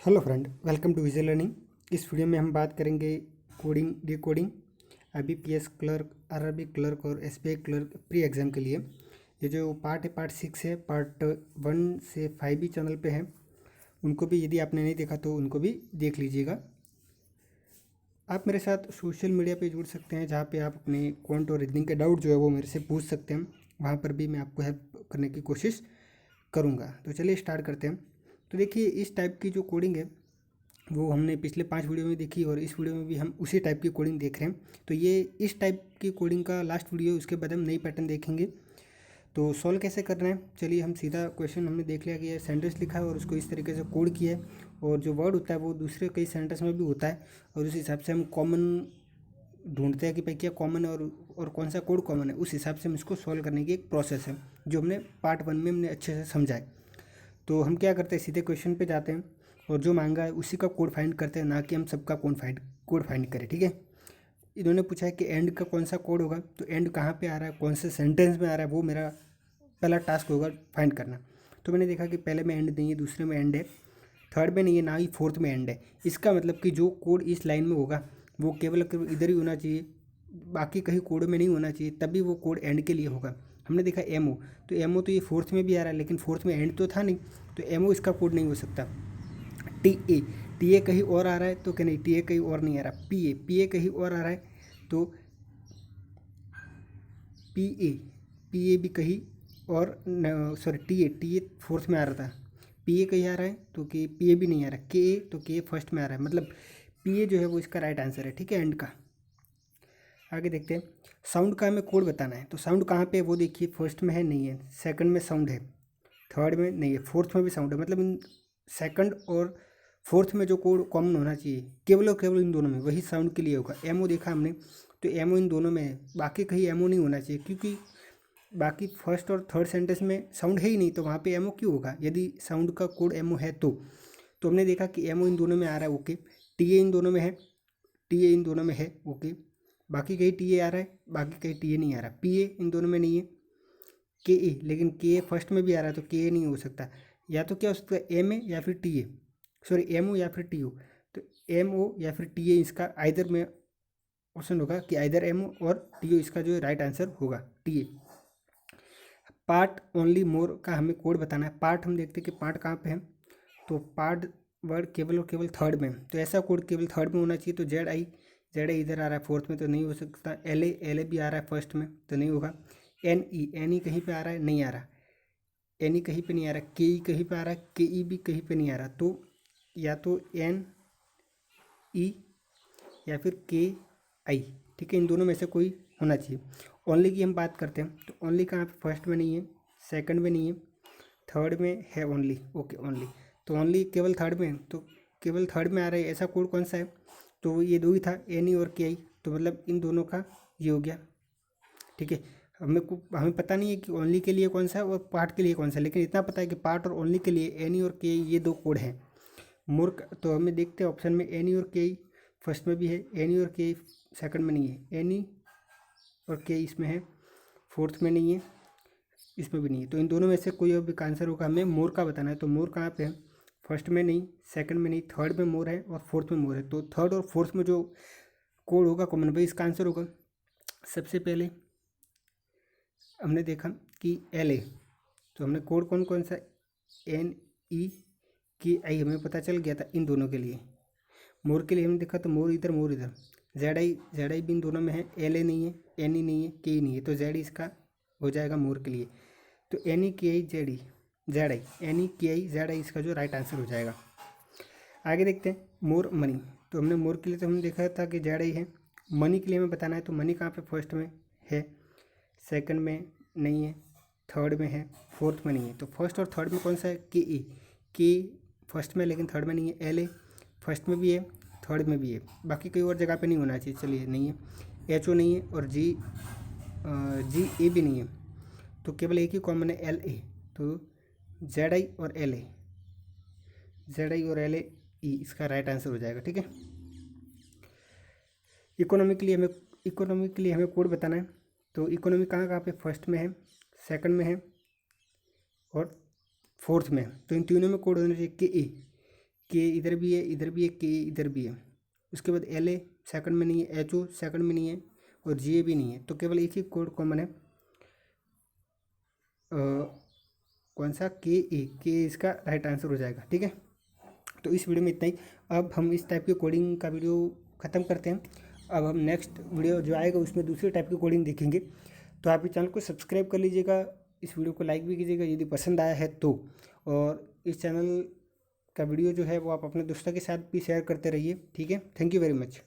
Hello friend, welcome to Vijay learning. इस video में हम बात करेंगे coding decoding IBPS clerk, RRB clerk और SBI क्लर्क प्री एग्ज़ाम के लिए। ये जो पार्ट है, पार्ट 6 है। पार्ट 1 से 5 भी चैनल पे है, उनको भी यदि आपने नहीं देखा तो उनको भी देख लीजिएगा। आप मेरे साथ सोशल मीडिया पे जुड़ सकते हैं, जहाँ पे आप अपने क्वांट और रीजनिंग के डाउट जो है वो मेरे से पूछ सकते हैं। वहाँ पर भी मैं आपको हेल्प करने की कोशिश करूँगा। तो चलिए स्टार्ट करते हैं। तो देखिए, इस टाइप की जो कोडिंग है वो हमने पिछले 5 वीडियो में देखी और इस वीडियो में भी हम उसी टाइप की कोडिंग देख रहे हैं। तो ये इस टाइप की कोडिंग का लास्ट वीडियो, उसके बाद हम नई पैटर्न देखेंगे। तो सॉल्व कैसे करना है, चलिए हम सीधा क्वेश्चन हमने देख लिया कि ये सेंटेंस लिखा है और उसको इस तरीके से कोड किया है, और जो वर्ड होता है वो दूसरे कई सेंटेंस में भी होता है, और उस हिसाब से हम कॉमन ढूंढते हैं कि भाई क्या कॉमन है और कौन सा कोड कॉमन है। उस हिसाब से हम इसको सॉल्व करने की एक प्रोसेस है, जो हमने पार्ट 1 में हमने अच्छे से समझा है। तो हम क्या करते हैं, सीधे क्वेश्चन पे जाते हैं और जो मांगा है उसी का कोड फाइंड करते हैं, ना कि हम सबका कोड फाइंड करें। ठीक है। इन्होंने पूछा है कि एंड का कौन सा कोड होगा, तो एंड कहाँ पे आ रहा है, कौन से सेंटेंस में आ रहा है, वो मेरा पहला टास्क होगा फाइंड करना। तो मैंने देखा कि पहले में एंड नहीं है, दूसरे में एंड है, थर्ड में नहीं है, ना ही फोर्थ में एंड है। इसका मतलब कि जो कोड इस लाइन में होगा वो केवल इधर ही होना चाहिए, बाकी कहीं कोड में नहीं होना चाहिए, तभी वो कोड एंड के लिए होगा। हमने देखा एमओ, तो एमओ तो ये फोर्थ में भी आ रहा है, लेकिन फोर्थ में एंड तो था नहीं, तो एमओ इसका कोड नहीं हो सकता। टी ए कहीं और आ रहा है, तो क्या नहीं, टी ए कहीं और नहीं आ रहा। पी ए कहीं और आ रहा है, तो पी ए भी कहीं और, सॉरी टी ए फोर्थ में आ रहा था, पी ए कहीं आ रहा है, तो कि पी ए भी नहीं आ रहा, के ए, तो के ए फर्स्ट में आ रहा है, मतलब पी ए जो है वो इसका राइट आंसर है। ठीक है, एंड का। आगे देखते हैं, साउंड का हमें कोड बताना है। तो साउंड कहाँ पे है वो देखिए, फर्स्ट में है नहीं है, सेकंड में साउंड है, थर्ड में नहीं है, फोर्थ में भी साउंड है। मतलब इन सेकंड और फोर्थ में जो कोड कॉमन होना चाहिए केवल और केवल इन दोनों में, वही साउंड के लिए होगा। एमओ देखा हमने, तो एमओ इन दोनों में है, बाकी कहीं एमओ नहीं होना चाहिए, क्योंकि बाकी फर्स्ट और थर्ड सेंटेंस में साउंड है ही नहीं, तो वहाँ पे एमओ क्यों होगा यदि साउंड का कोड एमओ है तो हमने देखा कि एमओ इन दोनों में आ रहा है, ओके। टी ए इन दोनों में है, टी ए इन दोनों में है, ओके। बाकी कहीं टी ए आ रहा है, बाकी कहीं टी ए नहीं आ रहा। पी ए इन दोनों में नहीं है, के ए, लेकिन के ए फर्स्ट में भी आ रहा है, तो के ए नहीं हो सकता। या तो क्या हो सकता है, एम ए या फिर T A, sorry M O या फिर टी ओ। तो एम ओ या फिर टी ए, इसका आइदर में ऑप्शन होगा कि आइदर एम ओ और टी ओ, इसका जो राइट आंसर होगा टी ए। पार्ट ओनली मोर का हमें कोड बताना है। पार्ट हम देखते हैं कि पार्ट कहाँ पे है, तो पार्ट वर्ड केवल और केवल थर्ड में, तो ऐसा कोड केवल थर्ड में होना चाहिए। तो जेड आई इधर आ रहा है फोर्थ में, तो नहीं हो सकता। एल ए भी आ रहा है फर्स्ट में, तो नहीं होगा। एन ई कहीं पे आ रहा है, नहीं आ रहा। एन ई कहीं पे नहीं आ रहा, के ई कहीं पे आ रहा है, के ई भी कहीं पे नहीं आ रहा। तो या तो एन ई या फिर के आई, ठीक है, इन दोनों में से कोई होना चाहिए। ओनली की हम बात करते हैं, तो ओनली कहाँ पे, फर्स्ट में नहीं है, सेकंड में नहीं है, थर्ड में है ओनली, ओके ओनली। तो ओनली केवल थर्ड में है, तो केवल थर्ड में आ रहा है, ऐसा कोड कौन सा है, तो ये दो ही था, एन ई और के आई, तो मतलब इन दोनों का ये हो गया। ठीक है, हमें पता नहीं है कि ओनली के लिए कौन सा है और पार्ट के लिए कौन सा है, लेकिन इतना पता है कि पार्ट और ओनली के लिए एनी और के ये दो कोड हैं। मूर्ख, तो हमें देखते हैं ऑप्शन में, एनी और के फर्स्ट में भी है, एनी और के सेकंड में नहीं है, एनी और के इसमें है, फोर्थ में नहीं है, इसमें भी नहीं है। तो इन दोनों में से कोई और भी आंसर होगा। हमें मोर का बताना है, तो मोर कहाँ पे है, फर्स्ट में नहीं, सेकंड में नहीं, थर्ड में मोर है और फोर्थ में मोर है। तो थर्ड और फोर्थ में जो कोड होगा कॉमन, भाई इसका आंसर होगा। सबसे पहले हमने देखा कि एल ए, तो हमने कोड कौन कौन सा, एन ई के आई, हमें पता चल गया था इन दोनों के लिए। मोर के लिए हमने देखा, तो मोर इधर, जेड आई भी इन दोनों में है, एल ए नहीं है, एन ई नहीं है, के ई नहीं है, तो जेड इसका हो जाएगा मोर के लिए। तो एन ई के I Z I, N E के आई जेड आई, इसका जो राइट आंसर हो जाएगा। आगे देखते हैं, मोर मनी, तो हमने मोर के लिए तो हमने देखा था कि जेड आई है। मनी के लिए हमें बताना है, तो मनी कहाँ पे, फर्स्ट में है, सेकंड में नहीं है, थर्ड में है, फोर्थ में नहीं है। तो फर्स्ट और थर्ड में कौन सा है, के ए, के फर्स्ट में लेकिन थर्ड में नहीं है, एल ए फर्स्ट में भी है, थर्ड में भी है, बाकी कई और जगह पे नहीं होना चाहिए, चलिए नहीं है। एच ओ नहीं है और जी ए भी नहीं है, तो केवल एक ही कॉमन है, एल ए। तो जेड आई और एल ए, जेड आई और एल ए ई, इसका राइट आंसर हो जाएगा। ठीक है, इकोनॉमी के लिए हमें कोड बताना है। तो इकोनॉमी कहाँ कहाँ पे, फर्स्ट में है, सेकंड में है और फोर्थ में है। तो इन तीनों में कोड होना चाहिए, के इधर भी है, इधर भी है, के इधर भी है। उसके बाद एल ए सेकंड में नहीं है, एच ओ सेकंड में नहीं है, और जी ए भी नहीं है। तो केवल एक ही कोड कॉमन है, कौन सा, के ए। के इसका राइट आंसर हो जाएगा। ठीक है, तो इस वीडियो में इतना ही। अब हम इस टाइप की कोडिंग का वीडियो ख़त्म करते हैं। अब हम नेक्स्ट वीडियो जो आएगा उसमें दूसरे टाइप की कोडिंग देखेंगे। तो आप इस चैनल को सब्सक्राइब कर लीजिएगा, इस वीडियो को लाइक भी कीजिएगा यदि पसंद आया है तो। और इस चैनल का वीडियो जो है वो आप अपने दोस्तों के साथ भी शेयर करते रहिए। ठीक है, थैंक यू वेरी मच।